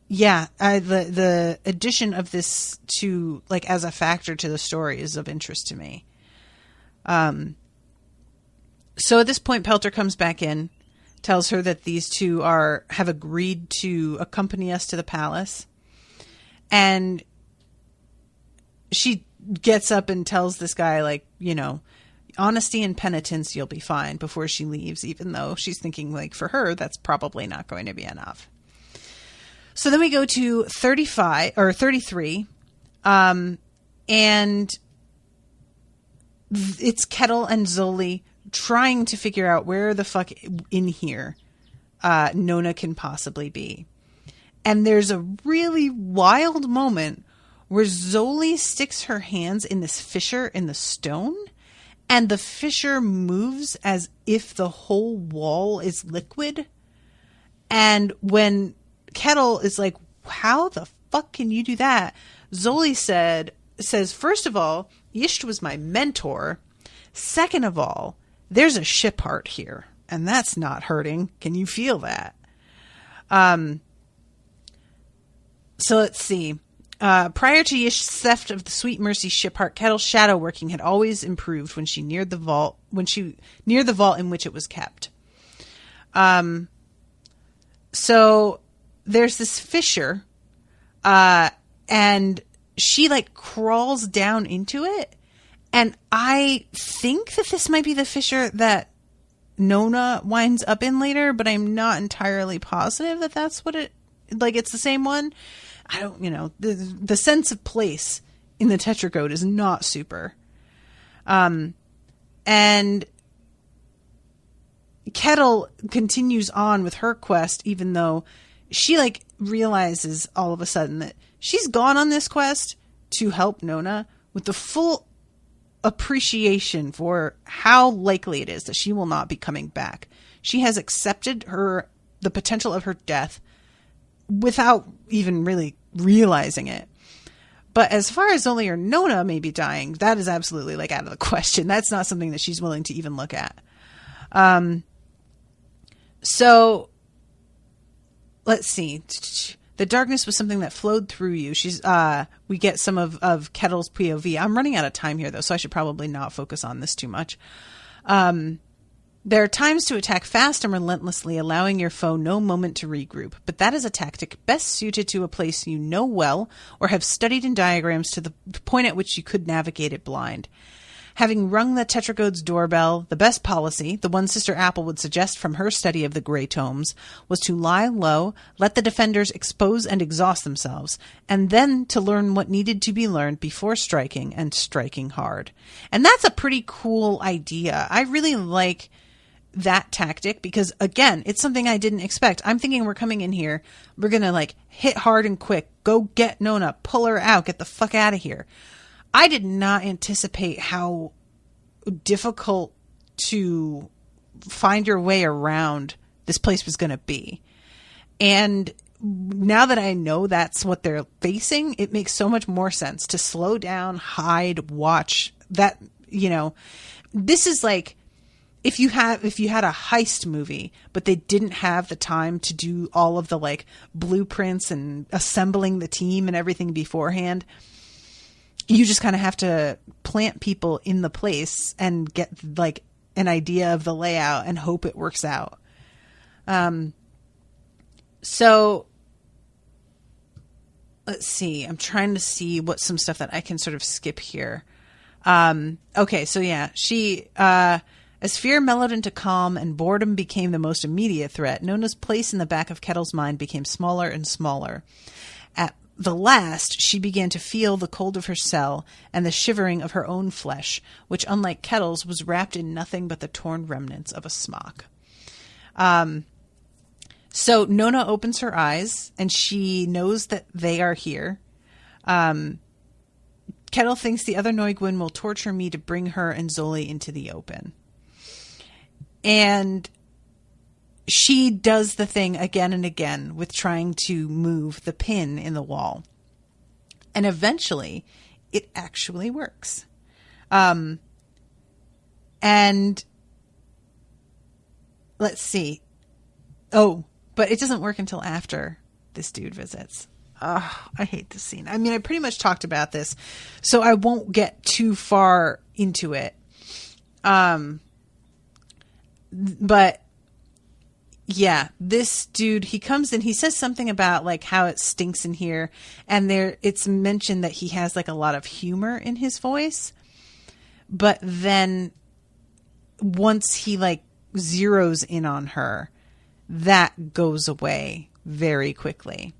yeah, the addition of this to like as a factor to the story is of interest to me. So at this point, Pelter comes back in, tells her that these two have agreed to accompany us to the palace. And she gets up and tells this guy, like, you know, honesty and penitence, you'll be fine, before she leaves, even though she's thinking, like, for her, that's probably not going to be enough. So then we go to 33, and it's Kettle and Zoli trying to figure out where the fuck in here Nona can possibly be. And there's a really wild moment where Zoli sticks her hands in this fissure in the stone, and the fissure moves as if the whole wall is liquid. And when Kettle is like, how the fuck can you do that? Zoli says, first of all, Yisht was my mentor. Second of all, there's a ship heart here, and that's not hurting. Can you feel that? So let's see. Prior to Yisht's theft of the Sweet Mercy ship heart, Kettle's shadow working had always improved when she neared the vault in which it was kept. So there's this fissure, and she like crawls down into it. And I think that this might be the fissure that Nona winds up in later, but I'm not entirely positive that that's what it's the same one. I don't, the sense of place in the Tetracode is not super. And Kettle continues on with her quest, even though she like realizes all of a sudden that she's gone on this quest to help Nona with the full appreciation for how likely it is that she will not be coming back. She has accepted the potential of her death without even really realizing it. But as far as only her Nona may be dying, that is absolutely like out of the question. That's not something that she's willing to even look at. So let's see. The darkness was something that flowed through you. We get some of Kettle's POV. I'm running out of time here though, so I should probably not focus on this too much. There are times to attack fast and relentlessly, allowing your foe no moment to regroup, but that is a tactic best suited to a place you know well or have studied in diagrams to the point at which you could navigate it blind. Having rung the Tetracode's doorbell, the best policy, the one Sister Apple would suggest from her study of the Grey Tomes, was to lie low, let the defenders expose and exhaust themselves, and then to learn what needed to be learned before striking, and striking hard. And that's a pretty cool idea. I really like that tactic because, again, it's something I didn't expect. I'm thinking we're coming in here, we're going to like hit hard and quick, go get Nona, pull her out, get the fuck out of here. I did not anticipate how difficult to find your way around this place was going to be. And now that I know that's what they're facing, it makes so much more sense to slow down, hide, watch. That, you know, this is like if you had a heist movie, but they didn't have the time to do all of the like blueprints and assembling the team and everything beforehand. You just kind of have to plant people in the place and get like an idea of the layout and hope it works out. So let's see. I'm trying to see what some stuff that I can sort of skip here. Okay. So yeah, as fear mellowed into calm and boredom became the most immediate threat, Nona's place in the back of Kettle's mind became smaller and smaller. At the last, she began to feel the cold of her cell and the shivering of her own flesh, which, unlike Kettle's, was wrapped in nothing but the torn remnants of a smock. So Nona opens her eyes, and she knows that they are here. Kettle thinks the other Neuguin will torture me to bring her and Zoli into the open. And she does the thing again and again with trying to move the pin in the wall. And eventually, it actually works. And let's see. Oh, but it doesn't work until after this dude visits. Oh, I hate this scene. I mean, I pretty much talked about this, so I won't get too far into it. But yeah, this dude, he comes in, he says something about like how it stinks in here. And it's mentioned that he has like a lot of humor in his voice. But then once he like zeroes in on her, that goes away very quickly.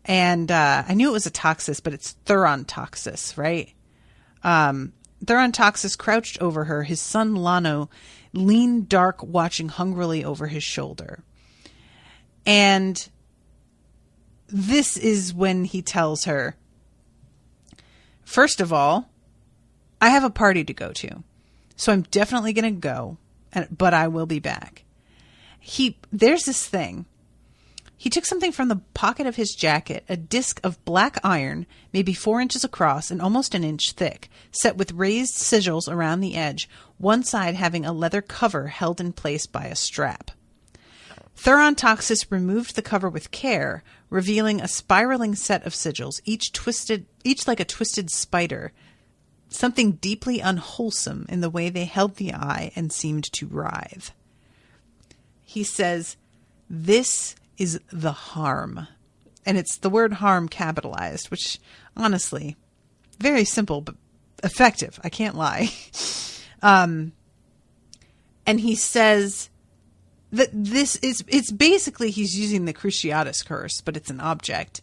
And I knew it was a Tacsis, but it's Thuran Tacsis, right? Thuran Tacsis crouched over her, his son Lano leaned dark, watching hungrily over his shoulder. And this is when he tells her, first of all, I have a party to go to, so I'm definitely going to go, but I will be back. There's this thing. He took something from the pocket of his jacket, a disc of black iron, maybe 4 inches across and almost an inch thick, set with raised sigils around the edge, one side having a leather cover held in place by a strap. Thuran Tacsis removed the cover with care, revealing a spiraling set of sigils, each like a twisted spider, something deeply unwholesome in the way they held the eye and seemed to writhe. He says, "This is the harm." And it's the word harm capitalized, which honestly, very simple, but effective. I can't lie. And he says that it's basically, he's using the Cruciatus curse, but it's an object.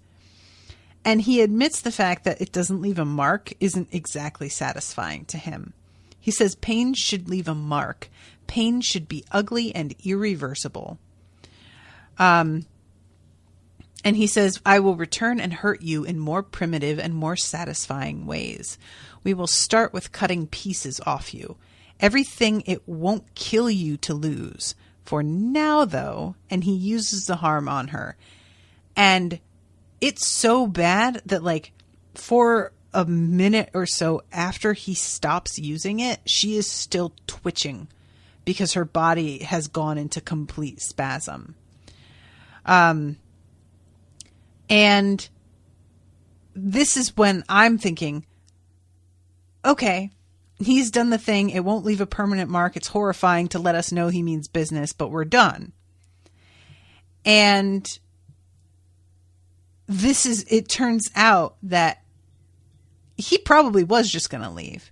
And he admits the fact that it doesn't leave a mark isn't exactly satisfying to him. He says pain should leave a mark. Pain should be ugly and irreversible. And he says, I will return and hurt you in more primitive and more satisfying ways. We will start with cutting pieces off you. Everything it won't kill you to lose. For now, though, and he uses the harm on her. And it's so bad that, like, for a minute or so after he stops using it, she is still twitching because her body has gone into complete spasm. And this is when I'm thinking, okay, he's done the thing. It won't leave a permanent mark. It's horrifying to let us know he means business, but we're done. And it turns out that he probably was just going to leave.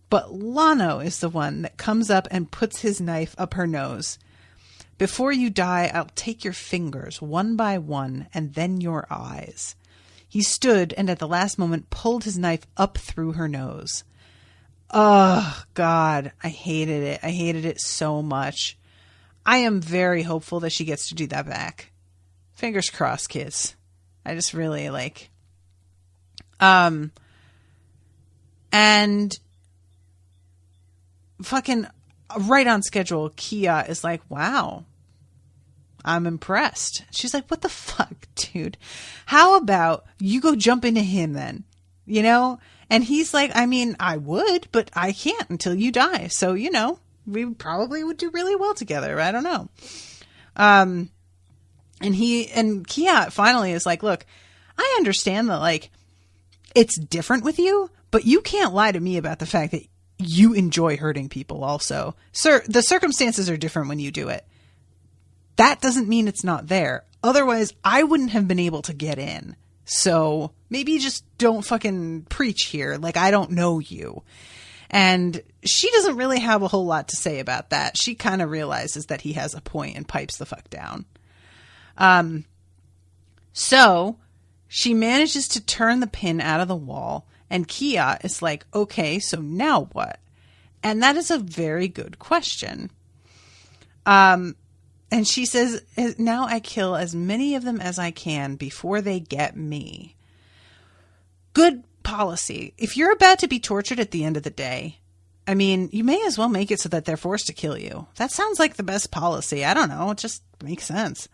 But Lano is the one that comes up and puts his knife up her nose. Before you die, I'll take your fingers one by one and then your eyes. He stood and at the last moment pulled his knife up through her nose. Oh, God, I hated it. I hated it so much. I am very hopeful that she gets to do that back. Fingers crossed, kids. I just really and fucking right on schedule, Kia is like, wow, I'm impressed. She's like, what the fuck, dude? How about you go jump into him then? You know? And he's like, I mean, I would, but I can't until you die. So, you know, we probably would do really well together. I don't know. And Kia finally is like, look, I understand that, like, it's different with you, but you can't lie to me about the fact that you enjoy hurting people also. Sir, the circumstances are different when you do it. That doesn't mean it's not there. Otherwise, I wouldn't have been able to get in. So maybe just don't fucking preach here. Like, I don't know you. And she doesn't really have a whole lot to say about that. She kind of realizes that he has a point and pipes the fuck down. So she manages to turn the pin out of the wall, and Kia is like, okay, so now what? And that is a very good question. And she says, now I kill as many of them as I can before they get me. Good policy. If you're about to be tortured at the end of the day, I mean, you may as well make it so that they're forced to kill you. That sounds like the best policy. I don't know. It just makes sense.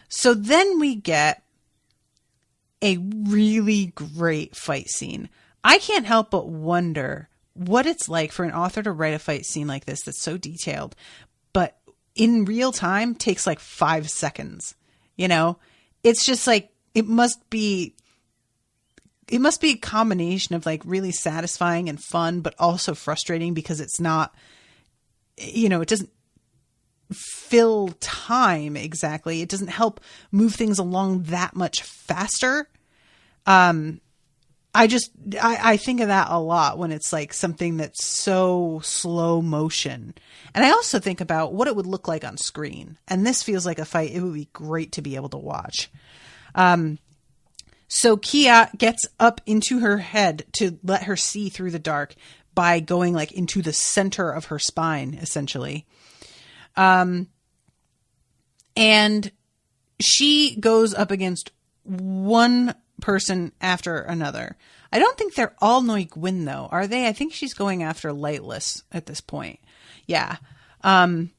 So then we get a really great fight scene. I can't help but wonder what it's like for an author to write a fight scene like this that's so detailed, but in real time takes like 5 seconds. You know, it's just like, it must be a combination of like really satisfying and fun, but also frustrating because it's not, you know, it doesn't fill time exactly. It doesn't help move things along that much faster. I think of that a lot when it's like something that's so slow motion. And I also think about what it would look like on screen. And this feels like a fight it would be great to be able to watch. So Kia gets up into her head to let her see through the dark by going like into the center of her spine, essentially. And she goes up against one person after another. I don't think they're all Noi Gwyn though, are they? I think she's going after Lightless at this point. Yeah. And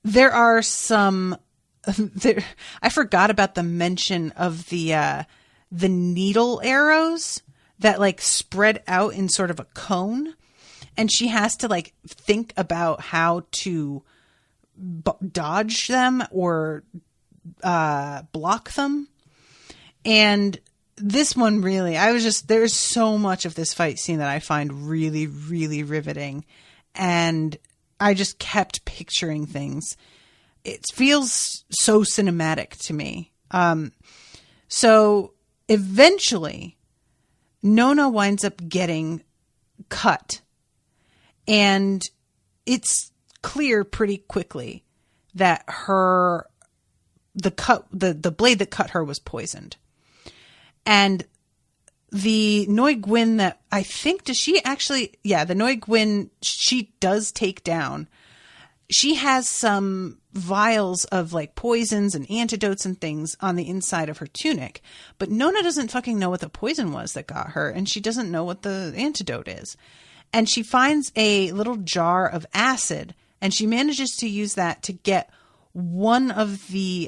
there are some, I forgot about the mention of the needle arrows that like spread out in sort of a cone. And she has to like think about how to dodge them or block them. And this one really, there's so much of this fight scene that I find really, really riveting. And I just kept picturing things. It feels so cinematic to me. So eventually Nona winds up getting cut, and it's clear pretty quickly that the blade that cut her was poisoned. And the Noi Gwyn that I think, the Noi Gwyn she does take down. She has some vials of like poisons and antidotes and things on the inside of her tunic, but Nona doesn't fucking know what the poison was that got her, and she doesn't know what the antidote is. And she finds a little jar of acid, and she manages to use that to get one of the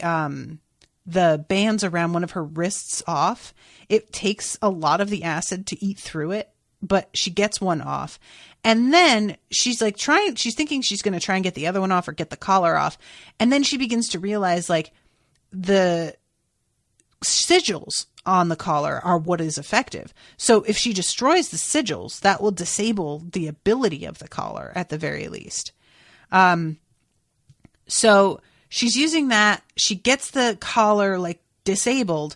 bands around one of her wrists off. It takes a lot of the acid to eat through it, but she gets one off. And then she's like she's thinking she's going to try and get the other one off or get the collar off. And then she begins to realize like the sigils on the collar are what is effective. So if she destroys the sigils, that will disable the ability of the collar at the very least. So she's using that. She gets the collar like disabled,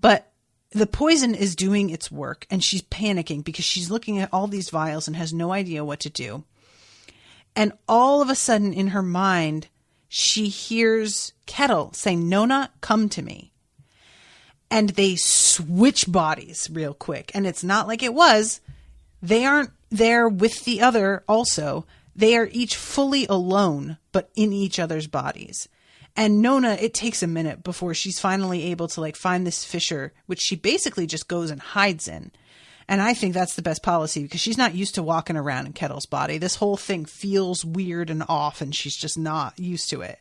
but the poison is doing its work, and she's panicking because she's looking at all these vials and has no idea what to do. And all of a sudden in her mind, she hears Kettle say, "Nona, come to me." And they switch bodies real quick. And it's not like it was. They aren't there with the other also. They are each fully alone, but in each other's bodies. And Nona, it takes a minute before she's finally able to like find this fissure, which she basically just goes and hides in. And I think that's the best policy because she's not used to walking around in Kettle's body. This whole thing feels weird and off, and she's just not used to it.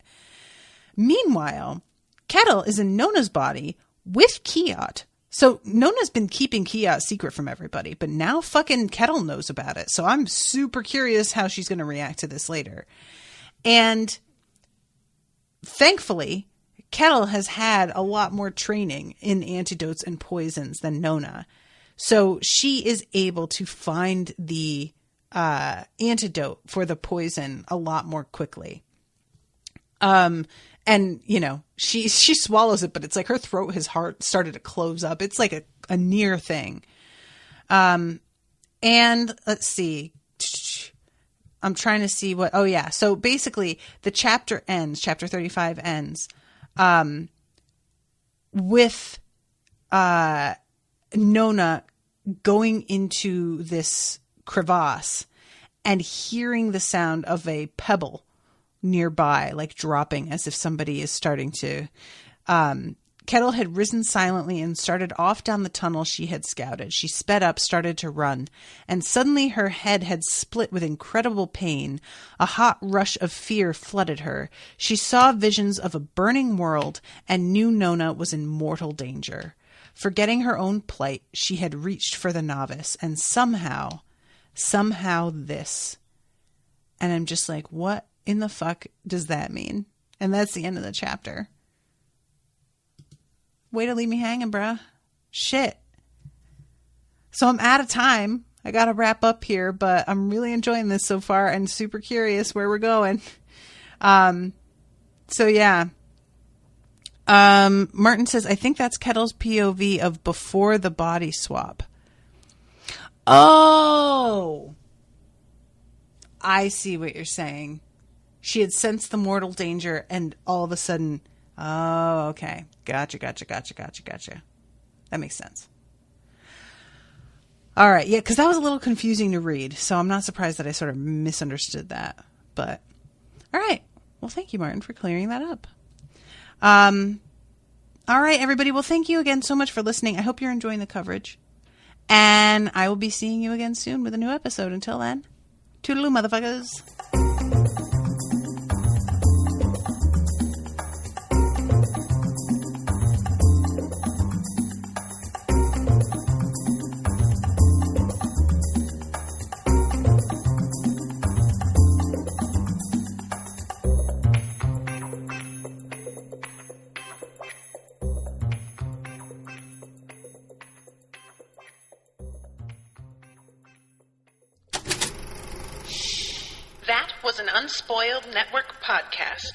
Meanwhile, Kettle is in Nona's body with Kiot. So Nona's been keeping Kiot secret from everybody, but now fucking Kettle knows about it. So I'm super curious how she's going to react to this later. And thankfully, Kettle has had a lot more training in antidotes and poisons than Nona. So she is able to find the antidote for the poison a lot more quickly. And, you know, she swallows it, but it's like her throat has started to close up. It's like a near thing. And let's see. I'm trying to see what, oh yeah. So basically the chapter 35 ends, with, Nona going into this crevasse and hearing the sound of a pebble nearby, like dropping as if somebody is starting to, Kettle had risen silently and started off down the tunnel she had scouted. She sped up, started to run, and suddenly her head had split with incredible pain. A hot rush of fear flooded her. She saw visions of a burning world and knew Nona was in mortal danger. Forgetting her own plight, she had reached for the novice, and somehow this. And I'm just like, what in the fuck does that mean? And that's the end of the chapter. Way to leave me hanging, bruh. Shit. So I'm out of time. I gotta wrap up here, but I'm really enjoying this so far and super curious where we're going. So yeah. Martin says, I think that's Kettle's POV of before the body swap. Oh! I see what you're saying. She had sensed the mortal danger and all of a sudden, oh, okay. Gotcha. That makes sense. All right. Yeah, because that was a little confusing to read. So I'm not surprised that I sort of misunderstood that. But, all right. Well, thank you, Martin, for clearing that up. All right, everybody. Well, thank you again so much for listening. I hope you're enjoying the coverage. And I will be seeing you again soon with a new episode. Until then, toodaloo, motherfuckers. That was an Unspoiled Network podcast.